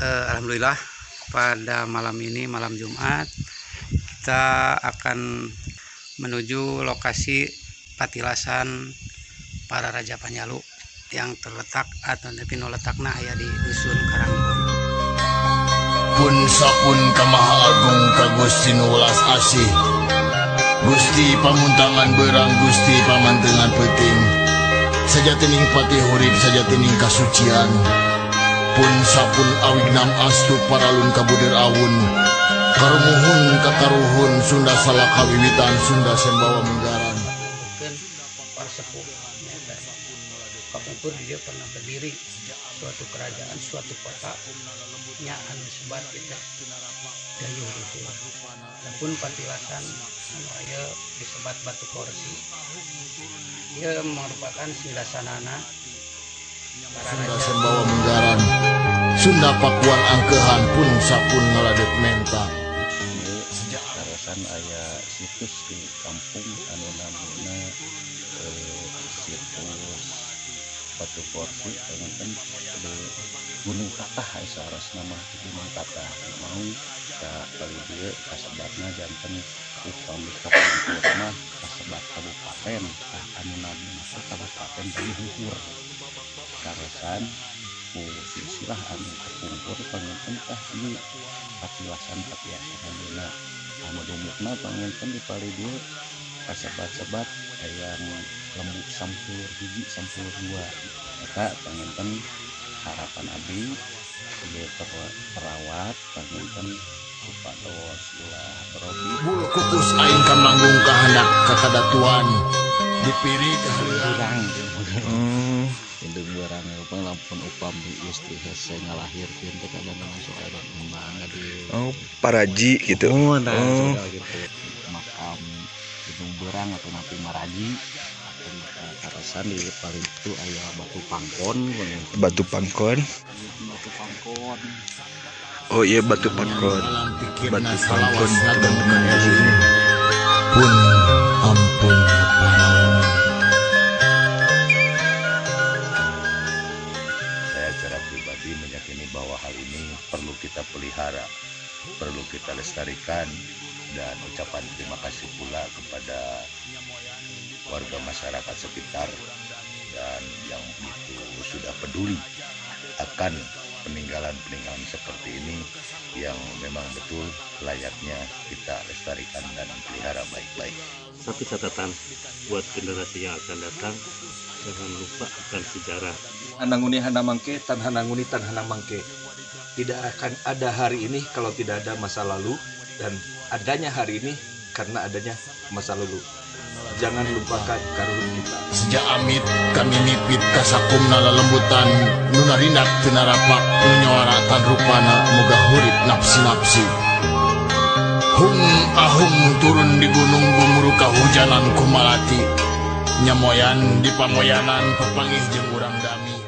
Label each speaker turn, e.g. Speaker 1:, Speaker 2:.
Speaker 1: Alhamdulillah pada malam ini, malam Jumat, kita akan menuju lokasi patilasan para Raja Panjalu yang terletak atau pino letakna aya di dusun Karanggon.
Speaker 2: Pun sapun ka Maha Agung ka Gusti nu welas asih, Gusti pamuntangan berang, Gusti pamantengan penting, sajatining pati hurip, sajatining kasucian. Pun sapun awignam astu paralun kabudir awun, karumuhun kakaruhun Sunda salaka wiwitan, Sunda sembawa menggaran.
Speaker 1: Parsepuh kapungkur dia pernah berdiri suatu kerajaan, suatu kota nya anu sebat kita dayuh luhur. Adapun patilasan anu aya disebat Batu Korsi, dia merupakan sindasanana para
Speaker 2: Sunda
Speaker 1: raja
Speaker 2: sembawa menggaran, Sunda pakuan angkehan pun sapun ngaladet menta.
Speaker 3: Karosan aya situs di kampung anu namanya situs Batu Korsi, kan di Gunung Katah saras nama Gunung Katah. Mau kita kali dia kasebatna janten upami kapungkurna kasebat kabupaten anu namanya kabupaten Luhur. Karosan silsilah anu kapungkur panginten tah di patilasan ayeuna anu dumukna panginten di pali dieu kasebat-sebat yang lembut sampul hiji sampul dua eta panginten harapan abdi ieu perawat panginten upados ulah robi
Speaker 2: Bulu kukus aing ka manggung kahandak kakadatuan dipiri kaheulang.
Speaker 3: indung barang lampun upami istri hese ngalahirkeun teh kadang-kadang sok aya mana di
Speaker 4: Paraji gitu.
Speaker 3: gitu makam Gunung Berang atau Napi Maraji. Karosan di paling itu aya Batu Pangkon.
Speaker 4: Batu Pangkon.
Speaker 3: Batu Pangkon.
Speaker 4: Oh iya, Batu Pangkon. Batu Pangkon teman-teman di sini.
Speaker 2: Pun ampun parang.
Speaker 5: Saya secara pribadi meyakini bahwa hal ini perlu kita pelihara, perlu kita lestarikan, dan ucapan terima kasih pula kepada warga masyarakat sekitar dan yang begitu sudah peduli akan peninggalan-peninggalan seperti ini yang memang betul layaknya kita lestarikan dan pelihara baik-baik.
Speaker 6: Satu catatan buat generasi yang akan datang, jangan lupa akan sejarah.
Speaker 7: Hananguni hanamangke, tan hananguni tan hanamangke. Tidak akan ada hari ini kalau tidak ada masa lalu, dan adanya hari ini karena adanya masa lalu. Jangan lupakan karuhun kita.
Speaker 2: Sejak amit kami mipit kasakumna lelembutan, nunarindak tinarapak nunyawarakan rupana moga hurip napsi-napsi. Hung ahung turun di gunung gumuru kahujanan kumalati, nyamoyan di pamoyanan pepangih jeung urang dami.